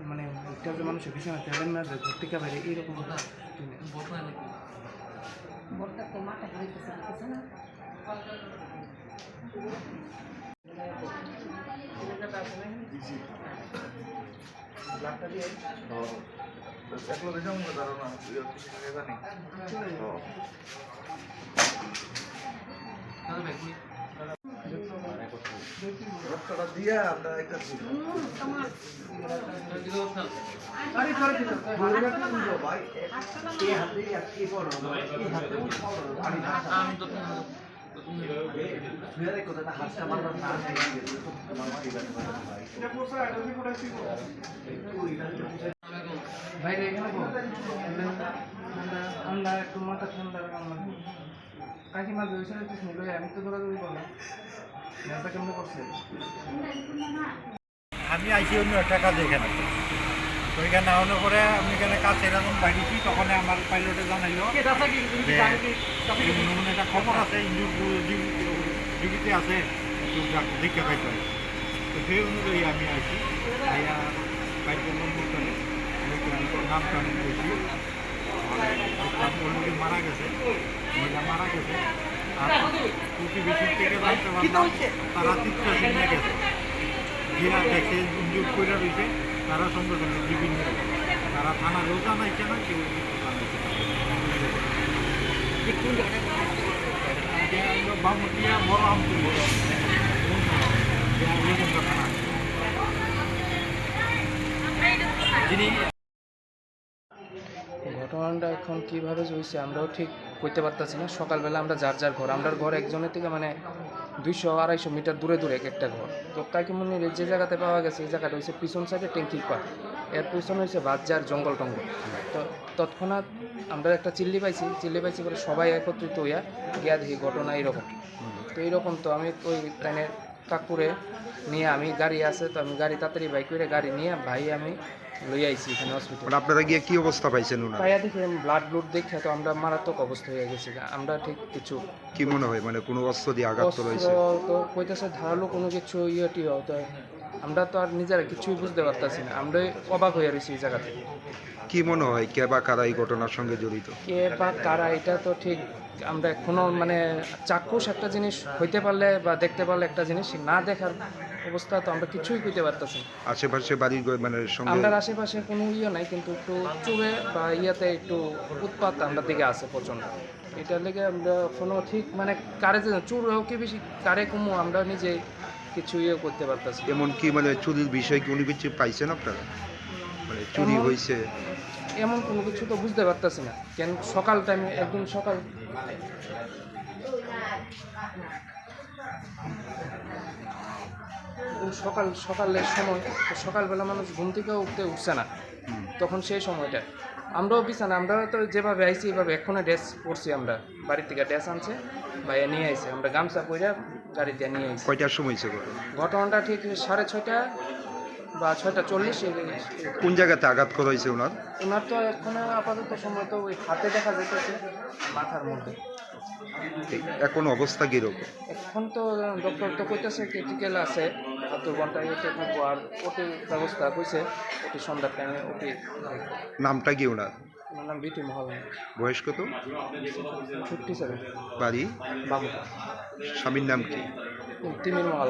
মানে একটা যে মানুষের বিছানা তেলেন না যে ঘর থেকে বাইরে এইরকম দিয়া আমরা একটা বাইরে এখানে ঠান্ডা একটু মাথা ঠান্ডা কাকিমা জয়সে নিল আমি তো দৌড়াদৌড়ি করলাম নেতা কেমন করছে আমি আইসি অন্য একটা কাজ এখানে তো এখানে আনার পরে আমি এখানে কাজ এরকম বাড়িছি তখন আমার পাইলটে জানাইল একটা খবর আছে ডিউটিতে আছে একটু দেখতে পাইতে তো সেই অনুযায়ী আমি আইসি আইয়া বাইকের নম্বর করে নামটা আমি বলছি অলরেডি মারা গেছে মহিলা মারা গেছে আর প্রতিবেশীর থেকে জানতে পারলাম তারা চিত্র সিনে গেছে গিয়া দেখে ইঞ্জুর করে রয়েছে তারা সঙ্গে সঙ্গে বিভিন্ন তারা থানা লোক জানাইছে না কেউ বামুটিয়া বড় আমতুল থানা যিনি ঘটনাটা এখন কীভাবে হয়েছে আমরাও ঠিক করতে পারতেছি না সকালবেলা আমরা যার যার ঘর আমরার ঘর একজনের থেকে মানে 200-250 মিটার দূরে দূরে একটা ঘর তো কাকিমনির যে জায়গাতে পাওয়া গেছে এই জায়গাটা হচ্ছে পিছন সাইডে ট্যাঙ্কির পার এর পিছনে হচ্ছে বাজার জঙ্গল টঙ্গল তো তৎক্ষণাৎ আমরা একটা চিল্লি পাইছি করে সবাই একত্রিত হইয়া গিয়া দেখি ঘটনা এইরকম তো এইরকম তো আমি ওই ট্রেনের কাকুরে নিয়ে আমি গাড়ি আছে তো আমি গাড়ি তাড়াতাড়ি বাইক করে গাড়ি নিয়ে ভাই আমি লই আইছি এখানে হসপিটাল। আপনারা গিয়ে কি অবস্থা পাইছেন ওনার? পাইয়া দেখি ব্লাড দেখে তো আমরা মারাত্মক অবস্থা হয়ে গেছি আমরা ঠিক কিছু কি মনে হয় মানে কোনো অস্ত্র দিয়ে আঘাত তো রয়েছে তো কইতেছে ধারালো কোনো কিছু ইয়েটি হতো আমরা তো আর নিজেরা কিছুই বুঝতে পারতাছি না আমরা অবাক হয়ে রয়েছি এই জায়গাতে। কি মনে হয় কে বা কারা এই ঘটনার সঙ্গে জড়িত? কে বা কারা এটা তো ঠিক আমরা এখনো মানে চাক্ষুষ একটা জিনিস হইতে পারলে বা দেখতে পারলে একটা জিনিস না দেখার অবস্থা তো আমরা কিছুই কইতে পারতেছি। আশেপাশে বাড়ির মানে সঙ্গে আমরা আশেপাশে কোনো ইয়ে নাই কিন্তু একটু চুরে বা ইয়াতে একটু উৎপাত আমরা দিকে আছে প্রচণ্ড এটার লেগে আমরা কোনো ঠিক মানে কারে চুর হোক কি বেশি কারে কমু আমরা নিজে কিছু ইয়ে করতে পারতেছি। এমন কি মানে চুরির বিষয় কি উনি কিছু পাইছেন আপনারা মানে চুরি হয়েছে এমন কোনো কিছু তো বুঝতে পারতেছি না কেন সকাল টাইমে একদিন সকালের সময় সকালবেলা মানুষ ঘুম থেকে উঠছে না তখন সেই সময়টা আমরাও বিছানা আমরা তো যেভাবে আইছি এইভাবে এখনো ড্রেস পরছি আমরা বাড়ির থেকে ড্রেস আনছে ভাইয়া নিয়ে আইছে আমরা গামছা পরে গাড়িতে নিয়ে আইছি। কয়টার সময় হয়েছে ঘটনাটা ঠিক 6:30 বা 6:40। কোন জায়গাতে আঘাত করা হয়েছে ওনার? ওনার তো এখনো আপাতত সময় তো ওই হাতে দেখা যেতেছে মাথার মধ্যে। এখন অবস্থা কীরকম? এখন তো ডক্টর তো কইতেছে ক্রিটিক্যাল আছে 72 ঘন্টা ইয়েতে থাকবো আর ওটির ব্যবস্থা কইছে ওটি সন্ধ্যার টাইমে ওটি। নামটা কি ওনার? ওনার নাম বিটি মহল। বয়স কত? 57। বাড়ি? বাবু। স্বামীর নাম কি? তিমির মহল।